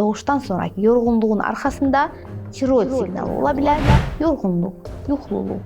doğuşdan sonraki yorğunluğun arxasında tiroid siqnalı ola bilər. Yorğunluq, yuxluluq,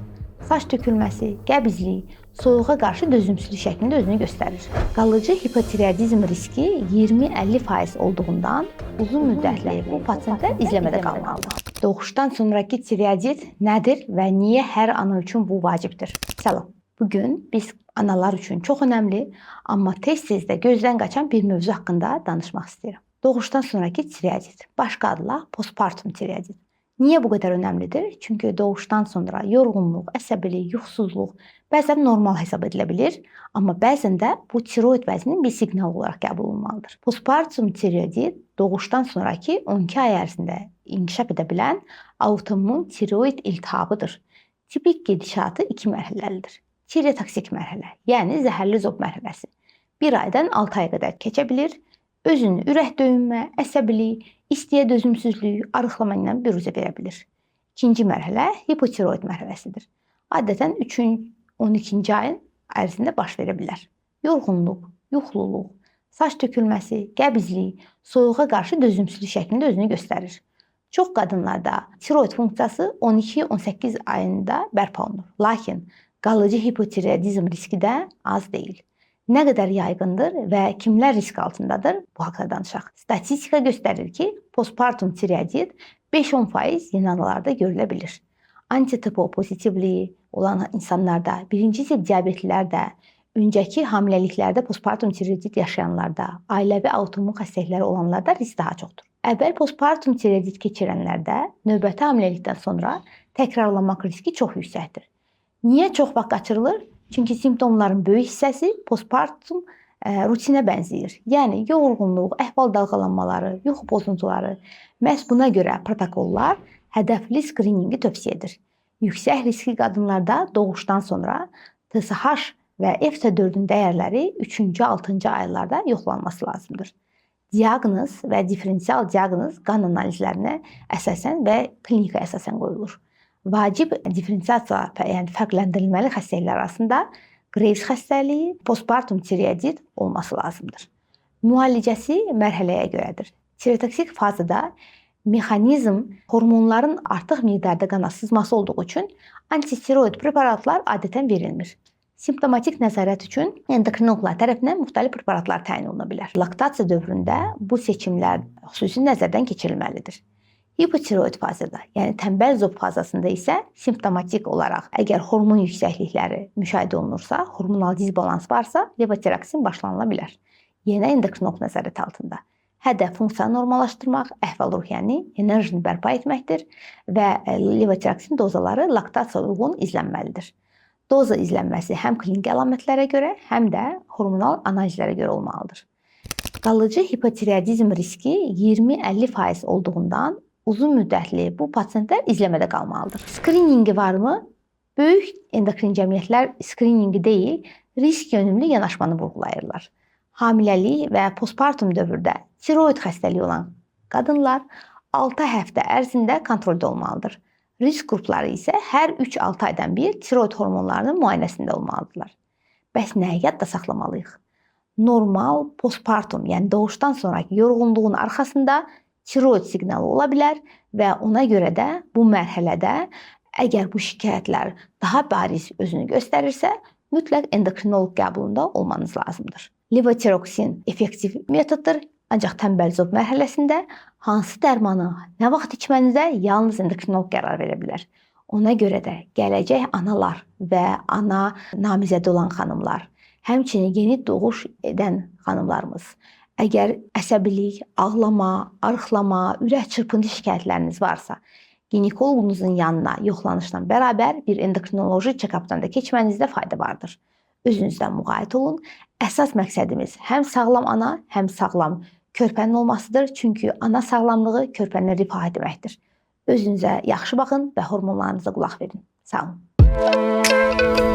saç tökülməsi, qəbizlik, soyuğa qarşı dözümsüzlük şəklində özünü göstərir. Qalıcı hipotireozizm riski 20-50% olduğundan uzun müddətli bu pasientlər izləmədə qalmalıdır. Doğuşdan sonraki tireozit nədir və niyə hər ana üçün bu vacibdir? Salam. Bugün biz analar üçün çox önəmli, amma tez-tez də gözdən qaçan bir mövzu haqqında danışmaq istəyirəm. Doğuşdan sonraki tireozit, başqa adla postpartum tireozit. Niyə bu qədər önəmlidir? Çünki doğuşdan sonra yorğunluq, əsəbilik, yuxusuzluq bəzən normal hesab edilə bilir, amma bəzən də bu tiroid vəzninin bir siqnalı olaraq qəbul olunmalıdır. Postpartum tireozit doğuşdan sonraki 12 ay ərzində inkişaf edə bilən autoimmun tiroid iltihabıdır. Tipik gedişatı 2 mərhələlidir. Tireotoksik mərhələ, yəni zəhərli zob mərhələsi 1 aydan 6 aya qədər keçə bilir. Özünü ürək döyünmə, əsəbilik, istiyə dözümsüzlük, arıqlama ilə büruzə verə bilir. İkinci mərhələ hipotiroid mərhələsidir. Adətən 3-12-ci ayın ərzində baş verə bilər. Yorğunluq, yuxluluq, saç tökülməsi, qəbizlik, soyuğa qarşı dözümsüzlük şəklində özünü göstərir. Çox qadınlarda tiroid funksiyası 12-18 ayında bərpa olunur. Lakin qalıcı hipotireozizm riski də az deyil. Nə qədər yayğındır və kimlər risk altındadır? Bu haqqda danışaq. Statistika göstərir ki, postpartum tireozit 5-10% yeni analarda görülə bilir. Antitipo pozitivliyi olan insanlarda, birinci tip diabetlilərdə, öncəki hamiləliklərdə postpartum tireozit yaşayanlarda, ailəvi autoimmun xəstəlikləri olanlarda risk daha çoxdur. Əvvəl postpartum tireozit keçirənlərdə növbəti hamiləlikdən sonra təkrarlanmaq riski çox yüksəkdir. Niyə çox vaxt qaçırılır? Çünki simptomların böyük hissəsi postpartum rutinə bənzəyir. Yəni yorğunluq, əhval dalğalanmaları, yuxu pozuntuları. Məhz buna görə protokollar hədəfli skrininqi tövsiyə edir. Yüksək riskli qadınlarda doğuşdan sonra TSH və FT4-ün dəyərləri 3-cü, 6-cı aylarda yoxlanılması lazımdır. Diaqnoz və diferensial diaqnoz qan analizlərinə əsasən və klinika əsasən qoyulur. Vacib diferensiasiya, yəni fərqləndirilməli xəstəliklər arasında Graves xəstəliyi, postpartum tireozit olması lazımdır. Müalicəsi mərhələyə görədir. Tireotoksik fazada mexanizm hormonların artıq miqdarda qana sızması olduğu üçün antisteroid preparatlar adətən verilmir. Simptomatik nəzarət üçün endokrinoloqlar tərəfindən müxtəlif preparatlar təyin oluna bilər. Laktasiya dövründə bu seçimlər xüsusi nəzərdən keçirilməlidir. Hipotiroid fazada, yəni tənbəl zob fazasında isə simptomatik olaraq əgər hormon yüksəklikləri müşahidə olunursa, hormonal disbalans varsa, levotiroksin başlanıla bilər. Yenə endokrinoloq nəzarət altında. Hədəf funksiyanı normallaşdırmaq, əhval-ruhiyyəni, enerjini bərpa etməkdir və levotiroksin dozaları laktasiya uyğun izlənməlidir. Doza izlənməsi həm kliniki əlamətlərə görə, həm də hormonal analizlərə görə olmalıdır. Qalıcı hipotireozizm riski 20-50% olduğundan uzun müddətli bu pasientlər izləmədə qalmalıdır. Skrininqi varmı? Böyük endokrin cəmiyyətlər skrininqi deyil, risk yönümlü yanaşmanı vurğulayırlar. Hamiləlik və postpartum dövrdə tiroid xəstəliyi olan qadınlar 6 həftə ərzində kontroldə olmalıdır. Risk qrupları isə hər 3-6 aydan bir tiroid hormonlarının müayinəsində olmalıdırlar. Bəs nəyi yadda saxlamalıyıq? Normal postpartum, yəni doğuşdan sonraki yorğunluğun arxasında tiroid siqnalı ola bilər və ona görə də bu mərhələdə əgər bu şikayətlər daha bariz özünü göstərirsə, mütləq endokrinoloq qəbulunda olmanız lazımdır. Levotiroksin effektiv metoddur, ancaq tənbəl zob mərhələsində hansı dərmanı nə vaxt içmənizə yalnız endokrinoloq qərar verə bilər. Ona görə də gələcək analar və ana namizədə olan xanımlar, həmçinin yeni doğuş edən xanımlarımız, əgər əsəbilik, ağlama, arıqlama, ürək çırpıntı şikayətləriniz varsa, ginekoloqunuzun yanına yoxlanışla bərabər bir endokrinoloji check-updan da keçmənizdə fayda vardır. Özünüzdən müğayət olun. Əsas məqsədimiz həm sağlam ana, həm sağlam körpənin olmasıdır. Çünki ana sağlamlığı körpənin rifahı deməkdir. Özünüzə yaxşı baxın və hormonlarınıza qulaq verin. Sağ olun.